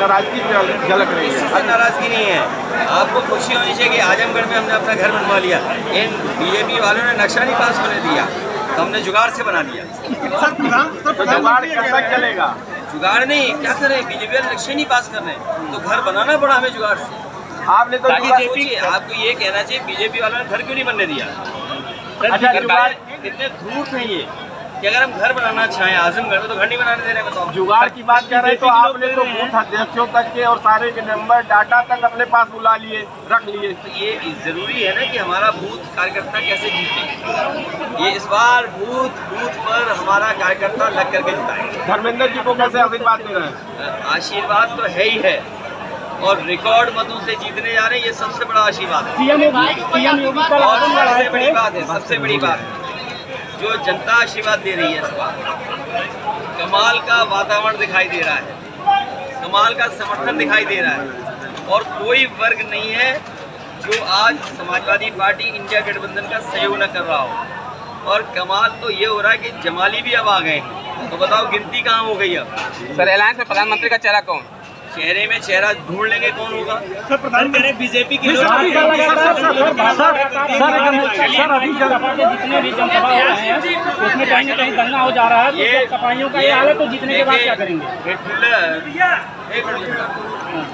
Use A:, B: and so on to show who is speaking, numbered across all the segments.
A: नाराजगी झलक रही है।
B: इससे नाराजगी नहीं है, आपको खुशी होनी चाहिए कि आजमगढ़ में हमने अपना घर बनवा लिया। इन बीजेपी वालों ने नक्शा नहीं पास होने दिया तो हमने जुगाड़ से बना लिया।
A: तो जुगाड़ कब तक चलेगा?
B: जुगाड़ नहीं, क्या करें, बीजेपी वाले नक्शे नहीं पास कर रहे हैं तो घर बनाना पड़ा हमें जुगाड़ से।
A: आपने तो
B: सोचिए, आपको ये कहना चाहिए बीजेपी वालों ने घर क्यों नहीं बनने दिया।
A: अच्छा, जुगाड़
B: कितने धूर्त हैं ये कि अगर हम घर बनाना चाहें आजमगढ़ में तो घर नहीं बनाने दे रहे हैं। बताओ,
A: जुगाड़ की बात कर रहे हैं तो आपने तो बूथ अध्यक्षों तक के और सारे के नंबर डाटा तक अपने पास बुला लिए, रख लिए।
B: तो ये जरूरी है ना कि हमारा बूथ कार्यकर्ता कैसे जीते। ये इस बार बूथ पर हमारा कार्यकर्ता लग करके जिताएंगे।
A: धर्मेंद्र जी को कैसे आशीर्वाद दे रहे हैं?
B: आशीर्वाद तो है ही है और रिकॉर्ड मतों से जीतने जा रहे हैं, ये सबसे बड़ा आशीर्वाद है।
C: सीएम योगी कल
B: और सबसे बड़ी बात है, सबसे बड़ी बात है जो जनता आशीर्वाद दे रही है इस बार, कमाल का वातावरण दिखाई दे रहा है, कमाल का समर्थन दिखाई दे रहा है और कोई वर्ग नहीं है जो आज समाजवादी पार्टी इंडिया गठबंधन का सहयोग न कर रहा हो। और कमाल तो ये हो रहा है कि जमाली भी अब आ गए हैं, तो बताओ गिनती कहाँ हो गई अब।
D: सर एलायंस में प्रधानमंत्री का चेहरा कौन?
B: चेहरे में चेहरा ढूंढ लेंगे, कौन होगा।
C: सर प्रधान कह रहे बीजेपी की जितने भी जनसभा हो रहे हैं उसमें कहीं न कहीं दंगा हो जा रहा है, तो सफाइयों का ये हाल है, तो जीतने के बाद क्या करेंगे?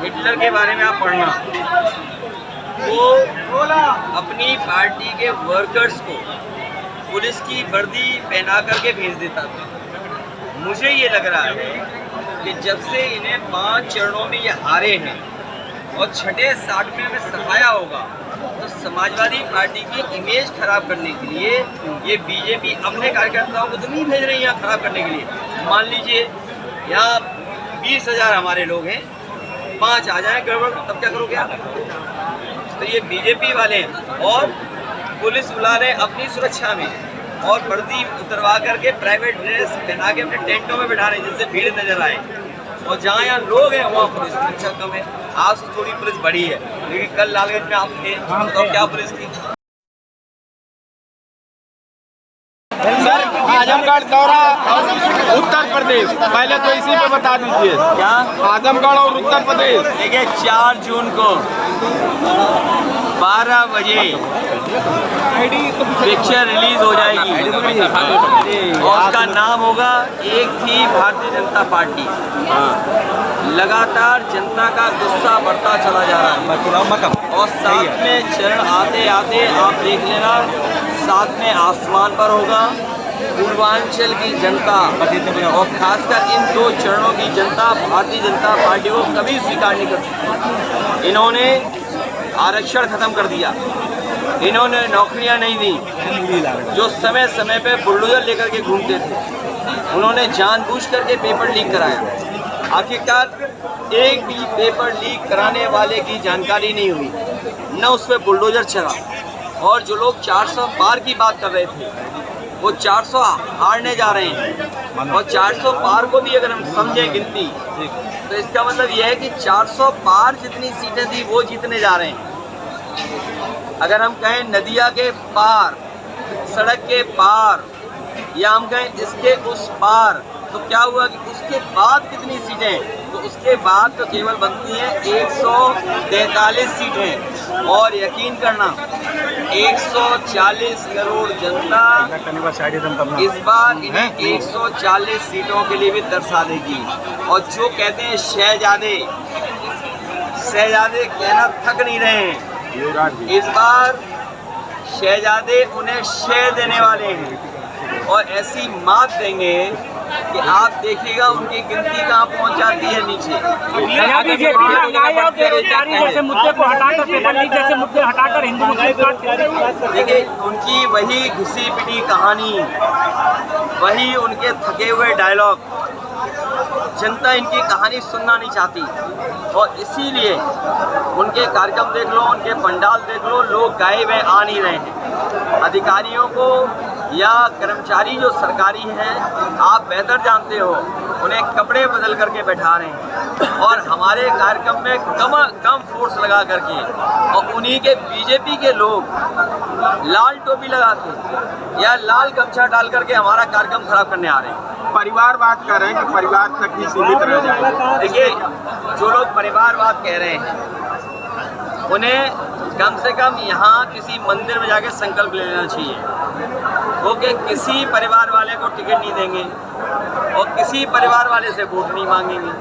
B: हिटलर के बारे में आप पढ़ना, वो अपनी पार्टी के वर्कर्स को पुलिस की वर्दी पहना करके भेज देता था। मुझे ये लग रहा है कि जब से इन्हें 5 चरणों में ये हारे हैं और छठे 60 में सफाया होगा तो समाजवादी पार्टी की इमेज खराब करने के लिए ये बीजेपी अपने कार्यकर्ताओं को तो नहीं भेज रही है खराब करने के लिए। मान लीजिए यहाँ 20,000 हमारे लोग हैं, 5 आ जाए गड़बड़, तब क्या करोगे आप? तो ये बीजेपी वाले हैं और पुलिस बुला रहे अपनी सुरक्षा में और वर्दी उतरवा करके प्राइवेट ड्रेस पहना के अपने टेंटों में बैठा रहे हैं जिससे भीड़ नजर आए। और जहाँ यहाँ लोग हैं वहाँ पुलिस सुरक्षा कम है। आज तो थोड़ी पुलिस बढ़ी है, लेकिन कल लालगंज में आप थे तो क्या पुलिस थी।
A: सर आजमगढ़ दौरा उत्तर प्रदेश, पहले तो इसी पे बता दीजिए
B: क्या
A: आजमगढ़ और उत्तर प्रदेश।
B: देखिए 4 जून को 12 बजे पिक्चर रिलीज हो जाएगी और उसका नाम होगा एक थी भारतीय जनता पार्टी। लगातार जनता का गुस्सा बढ़ता चला जा रहा है और साथ में चरण आते आते आप देख लेना, साथ में आसमान पर होगा पूर्वांचल की जनता और खासकर इन 2 चरणों की जनता भारतीय जनता पार्टी को कभी स्वीकार नहीं कर सकती। इन्होंने आरक्षण खत्म कर दिया, इन्होंने नौकरियां नहीं दी, जो समय समय पे बुलडोजर लेकर के घूमते थे उन्होंने जानबूझ करके पेपर लीक कराया। आखिरकार एक भी पेपर लीक कराने वाले की जानकारी नहीं हुई, न उस पर बुलडोजर चला। और जो लोग 400 पार की बात कर रहे थे वो 400 हारने जा रहे हैं और 400 पार को भी अगर हम समझें गिनती तो इसका मतलब यह है कि 400 पार जितनी सीटें थी वो जीतने जा रहे हैं। अगर हम कहें नदिया के पार, सड़क के पार या हम कहें इसके उस पार, तो क्या हुआ कि उसके बाद कितनी सीटें, तो उसके बाद तो केवल बनती हैं 143 सीटें। और यकीन करना 140 करोड़ जनता इस बार इन्हें 140 सीटों के लिए भी दर्शा देगी। और जो कहते हैं शहजादे कहना थक नहीं रहे हैं, इस बार शहजादे उन्हें शह देने वाले हैं और ऐसी मात देंगे कि आप देखिएगा उनकी गिनती कहाँ पहुँच जाती है नीचे।
C: जैसे मुद्दे को हटाकर पेपर लीक जैसे मुद्दे हटाकर हिंदू मुस्लिम,
B: देखिए उनकी वही घिसी पिटी कहानी, वही उनके थके हुए डायलॉग, जनता इनकी कहानी सुनना नहीं चाहती और इसीलिए उनके कार्यक्रम देख लो, उनके पंडाल देख लो, लोग गाए हुए आ नहीं रहे हैं। अधिकारियों को या कर्मचारी जो सरकारी हैं, आप बेहतर जानते हो, उन्हें कपड़े बदल करके बैठा रहे हैं और हमारे कार्यक्रम में कम फोर्स लगा करके और उन्हीं के बीजेपी के लोग लाल टोपी लगा के या लाल गमछा डाल करके हमारा कार्यक्रम खराब करने आ रहे हैं।
A: परिवारवाद कर रहे हैं कि परिवार तक ही सीमित रह जाएंगे।
B: देखिए, जो लोग परिवारवाद कह रहे हैं उन्हें कम से कम यहाँ किसी मंदिर में जाके संकल्प ले लेना चाहिए। वो कि किसी परिवार वाले को टिकट नहीं देंगे और किसी परिवार वाले से वोट नहीं मांगेंगे।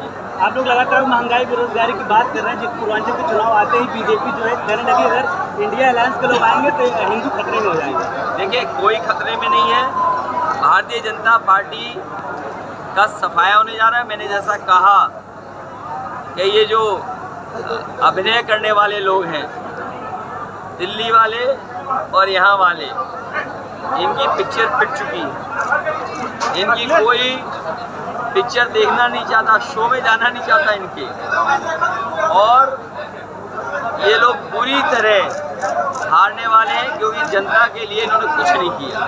C: आप लोग लगातार महंगाई बेरोजगारी की बात कर रहे हैं, जिस पूर्वांचल के चुनाव आते ही बीजेपी जो है कहने लगी अगर इंडिया अलायंस के लोग आएंगे तो हिंदू खतरे में हो जाएंगे।
B: देखिए, कोई खतरे में नहीं है। भारतीय जनता पार्टी का सफाया होने जा रहा है। मैंने जैसा कहा कि ये जो अभिनय करने वाले लोग हैं, दिल्ली वाले और यहाँ वाले, इनकी पिक्चर पिट चुकी है। इनकी कोई पिक्चर देखना नहीं चाहता, शो में जाना नहीं चाहता इनके, और ये लोग पूरी तरह हारने वाले हैं क्योंकि जनता के लिए इन्होंने कुछ नहीं किया।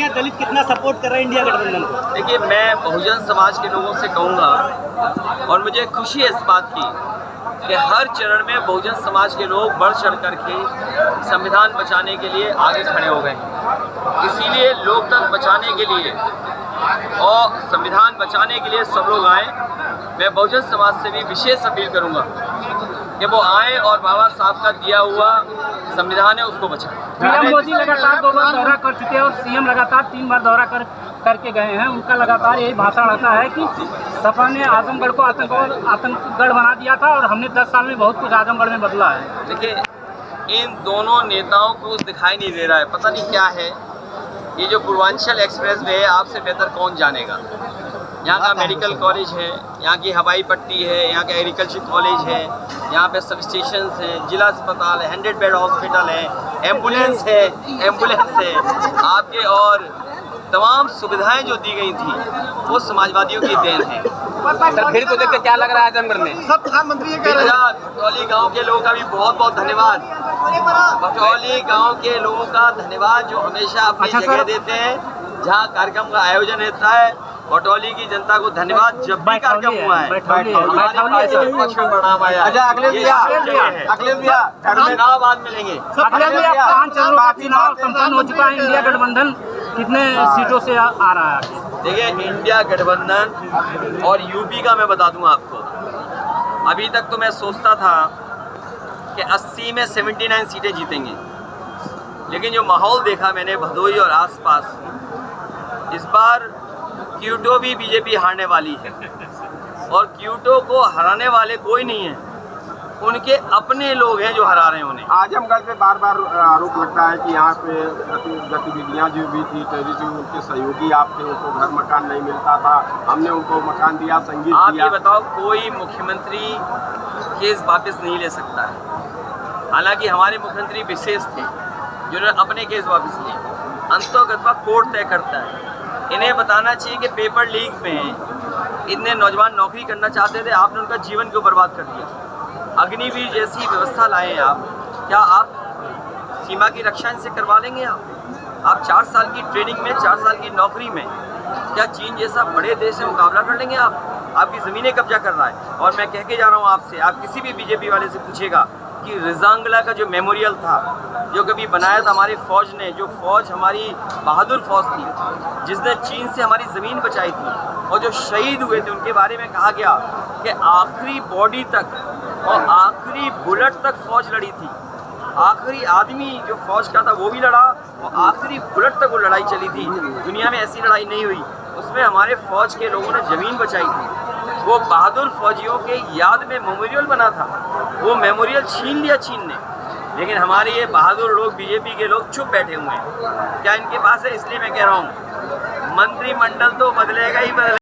C: दलित कितना सपोर्ट कर रहे हैं इंडिया गठबंधन को?
B: देखिए, मैं बहुजन समाज के लोगों से कहूँगा और मुझे खुशी है इस बात की कि हर चरण में बहुजन समाज के लोग बढ़ चढ़ करके संविधान बचाने के लिए आगे खड़े हो गए हैं। इसीलिए लोकतंत्र बचाने के लिए और संविधान बचाने के लिए सब लोग आए। मैं बहुजन समाज से भी विशेष अपील करूंगा कि वो आए और बाबा साहब का दिया हुआ संविधान है उसको बचाएं।
C: पीएम मोदी लगातार 2 बार दौरा कर चुके हैं और सीएम लगातार 3 बार दौरा करके गए हैं। उनका लगातार यही भाषण रहता है कि सपा ने आजमगढ़ को आतंकगढ़ बना दिया था और हमने 10 साल में बहुत कुछ आजमगढ़ में बदला है।
B: देखिए, इन दोनों नेताओं को दिखाई नहीं दे रहा है, पता नहीं क्या है। ये जो पूर्वांचल एक्सप्रेस वे है, आपसे बेहतर कौन जानेगा। यहाँ का मेडिकल कॉलेज है, यहाँ की हवाई पट्टी है, यहाँ का एग्रीकल्चर कॉलेज है, यहाँ पे सब स्टेशन हैं, जिला अस्पताल है, 100 बेड हॉस्पिटल है, एम्बुलेंस है आपके, और तमाम सुविधाएं जो दी गई थी वो समाजवादियों की देन है।
D: सर, भीड़ को देख के क्या लग रहा है आजमगढ़ में?
A: सब प्रधानमंत्री ये कह रहे हैं।
B: भटौली गांव के लोगों का भी बहुत बहुत धन्यवाद। भटौली गांव के लोगों का धन्यवाद जो हमेशा अपनी जगह देते हैं जहां कार्यक्रम का आयोजन होता है। भटौली की जनता को धन्यवाद। जब भी कार्यक्रम हुआ है बाद मिलेंगे।
C: चुनाव संपन्न हो चुका है, इंडिया गठबंधन कितने सीटों से आ रहा है?
B: देखिए, इंडिया गठबंधन और यूपी का मैं बता दूं आपको, अभी तक तो मैं सोचता था कि 80 में 79 सीटें जीतेंगे, लेकिन जो माहौल देखा मैंने भदोही और आसपास, इस बार क्यूटो भी बीजेपी हारने वाली है और क्यूटो को हराने वाले कोई नहीं है, उनके अपने लोग हैं जो हरा रहे हैं उन्हें।
A: आजमगढ़ पे बार बार आरोप लगता है कि यहाँ पे गतिविधियाँ जो भी थी टेररिज्म, उनके सहयोगी आपके, उनको घर मकान नहीं मिलता था, हमने उनको मकान दिया, संगीत
B: आप
A: दिया।
B: ये बताओ, कोई मुख्यमंत्री केस वापस नहीं ले सकता है। हालांकि हमारे मुख्यमंत्री विशेष थे जिन्होंने अपने केस वापस लिए, अंततः कोर्ट तय करता है। इन्हें बताना चाहिए कि पेपर लीक में इतने नौजवान नौकरी करना चाहते थे, आपने उनका जीवन क्यों बर्बाद कर दिया। अग्निवीर जैसी व्यवस्था लाए हैं आप, क्या आप सीमा की रक्षा इनसे करवा लेंगे? आप 4 साल की ट्रेनिंग में, 4 साल की नौकरी में क्या चीन जैसा बड़े देश से मुकाबला कर लेंगे? आपकी ज़मीनें कब्जा कर रहा है। और मैं कह के जा रहा हूँ आपसे, आप किसी भी बीजेपी वाले से पूछेगा कि रिजांगला का जो मेमोरियल था, जो कभी बनाया था हमारी फ़ौज ने, जो फ़ौज हमारी बहादुर फ़ौज थी जिसने चीन से हमारी ज़मीन बचाई थी, और जो शहीद हुए थे उनके बारे में कहा गया कि आखिरी बॉडी तक और आखिरी बुलेट तक फ़ौज लड़ी थी। आखिरी आदमी जो फ़ौज का था वो भी लड़ा और आखिरी बुलेट तक वो लड़ाई चली थी। दुनिया में ऐसी लड़ाई नहीं हुई, उसमें हमारे फ़ौज के लोगों ने ज़मीन बचाई थी। वो बहादुर फौजियों के याद में मेमोरियल बना था, वो मेमोरियल छीन लिया चीन ने। लेकिन हमारे ये बहादुर लोग, बीजेपी के लोग चुप बैठे हुए हैं। क्या इनके पास है? इसलिए मैं कह रहा हूँ मंत्रिमंडल तो बदलेगा ही बदलेगा।